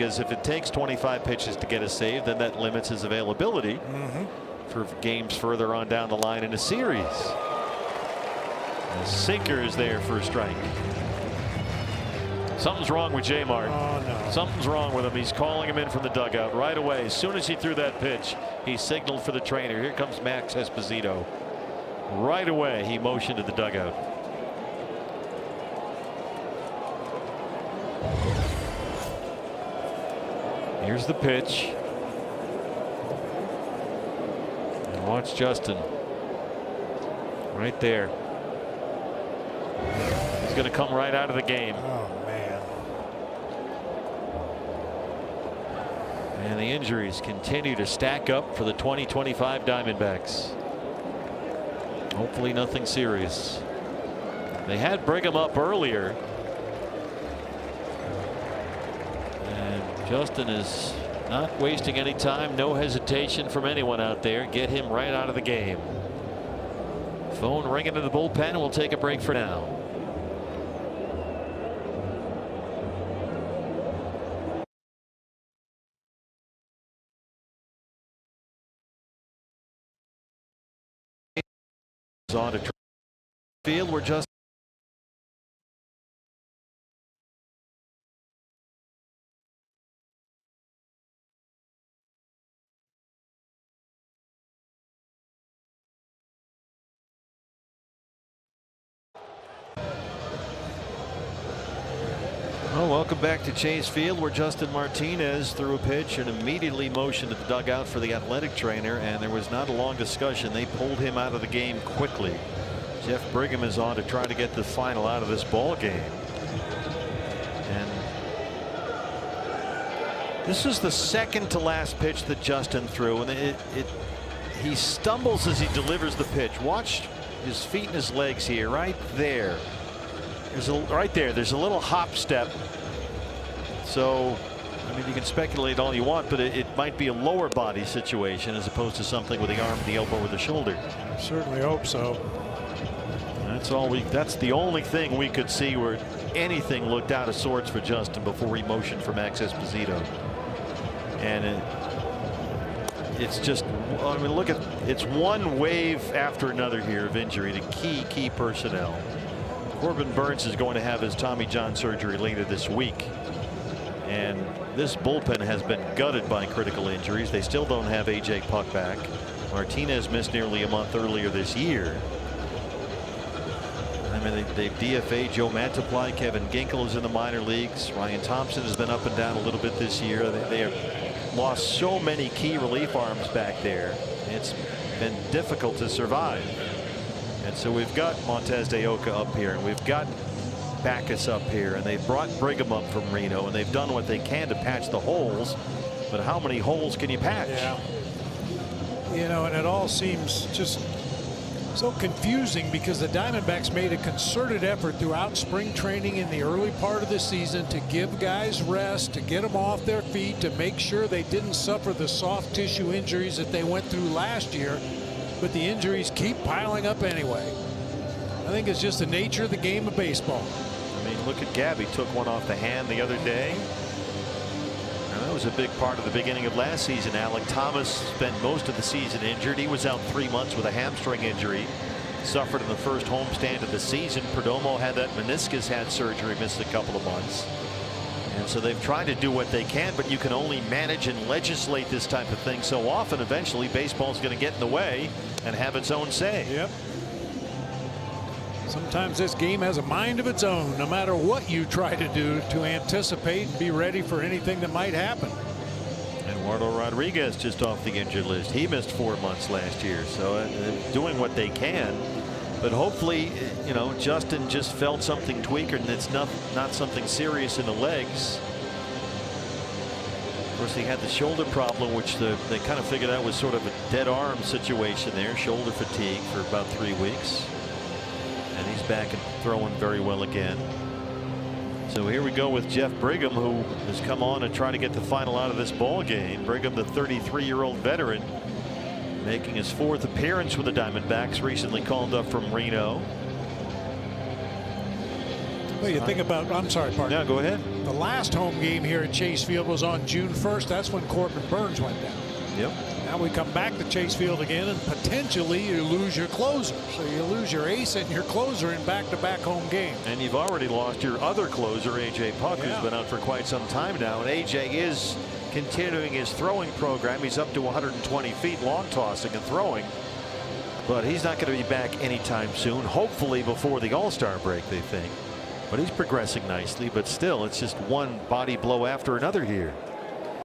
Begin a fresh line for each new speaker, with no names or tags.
Because if it takes 25 pitches to get a save, then that limits his availability for games further on down the line in a series. The sinker is there for a strike. Something's wrong with J. Mart.
Oh, no.
Something's wrong with him. He's calling him in from the dugout right away. As soon as he threw that pitch, he signaled for the trainer. Here comes Max Esposito. Right away, he motioned to the dugout. Here's the pitch. And watch Justin. Right there. He's going to come right out of the game.
Oh, man.
And the injuries continue to stack up for the 2025 Diamondbacks. Hopefully nothing serious. They had Brigham up earlier. Justin is not wasting any time. No hesitation from anyone out there. Get him right out of the game. Phone ringing to the bullpen. We'll take a break for now. On to field. We're just welcome back to Chase Field, where Justin Martinez threw a pitch and immediately motioned to the dugout for the athletic trainer, and there was not a long discussion. They pulled him out of the game quickly. Jeff Brigham is on to try to get the final out of this ball game. And this is the second to last pitch that Justin threw, and he stumbles as he delivers the pitch. Watch his feet and his legs here, right there. Right there, there's a little hop step. So, I mean, you can speculate all you want, but it might be a lower body situation as opposed to something with the arm, the elbow, or the shoulder.
I certainly hope so.
That's the only thing we could see where anything looked out of sorts for Justin before he motioned for Max Esposito. And it's just, I mean, look at, it's one wave after another here of injury to key personnel. Corbin Burns is going to have his Tommy John surgery later this week. And this bullpen has been gutted by critical injuries. They still don't have A.J. Puck back. Martinez missed nearly a month earlier this year. I mean, they've DFA'd Joe Mantiply. Kevin Ginkel is in the minor leagues. Ryan Thompson has been up and down a little bit this year. They have lost so many key relief arms back there. It's been difficult to survive. And so we've got Montez de Oca up here, and we've got Backus up here, and they've brought Brigham up from Reno, and they've done what they can to patch the holes. But how many holes can you patch?
Yeah. You know, and it all seems just so confusing because the Diamondbacks made a concerted effort throughout spring training in the early part of the season to give guys rest, to get them off their feet, to make sure they didn't suffer the soft tissue injuries that they went through last year. But the injuries keep piling up anyway. I think it's just the nature of the game of baseball.
I mean, look at Gabby, took one off the hand the other day. And that was a big part of the beginning of last season. Alec Thomas spent most of the season injured. He was out 3 months with a hamstring injury. Suffered in the first homestand of the season. Perdomo had that meniscus, had surgery, missed a couple of months. And so they've tried to do what they can, but you can only manage and legislate this type of thing so often. Eventually, baseball's going to get in the way and have its own say.
Yep. Sometimes this game has a mind of its own, no matter what you try to do to anticipate and be ready for anything that might happen.
Eduardo Rodriguez just off the injured list. He missed 4 months last year, so doing what they can. But hopefully, you know, Justin just felt something tweak, and it's not something serious in the legs. Of course, he had the shoulder problem, which they kind of figured out was sort of a dead arm situation there, shoulder fatigue for about 3 weeks. And he's back and throwing very well again. So here we go with Jeff Brigham, who has come on and try to get the final out of this ball game. Brigham, the 33-year-old veteran, making his 4th appearance with the Diamondbacks, recently called up from Reno.
Well, you think about, I'm sorry, partner.
Yeah, go ahead.
The last home game here at Chase Field was on June 1st. That's when Corbin Burns went down.
Yep.
Now we come back to Chase Field again, and potentially you lose your closer. So you lose your ace and your closer in back-to-back home games.
And you've already lost your other closer, A.J. Puck,
Yeah.
who's been out for quite some time now. And A.J. is continuing his throwing program. He's up to 120 feet long tossing and throwing. But he's not going to be back anytime soon. Hopefully before the All-Star break, they think. But he's progressing nicely. But still, it's just one body blow after another here.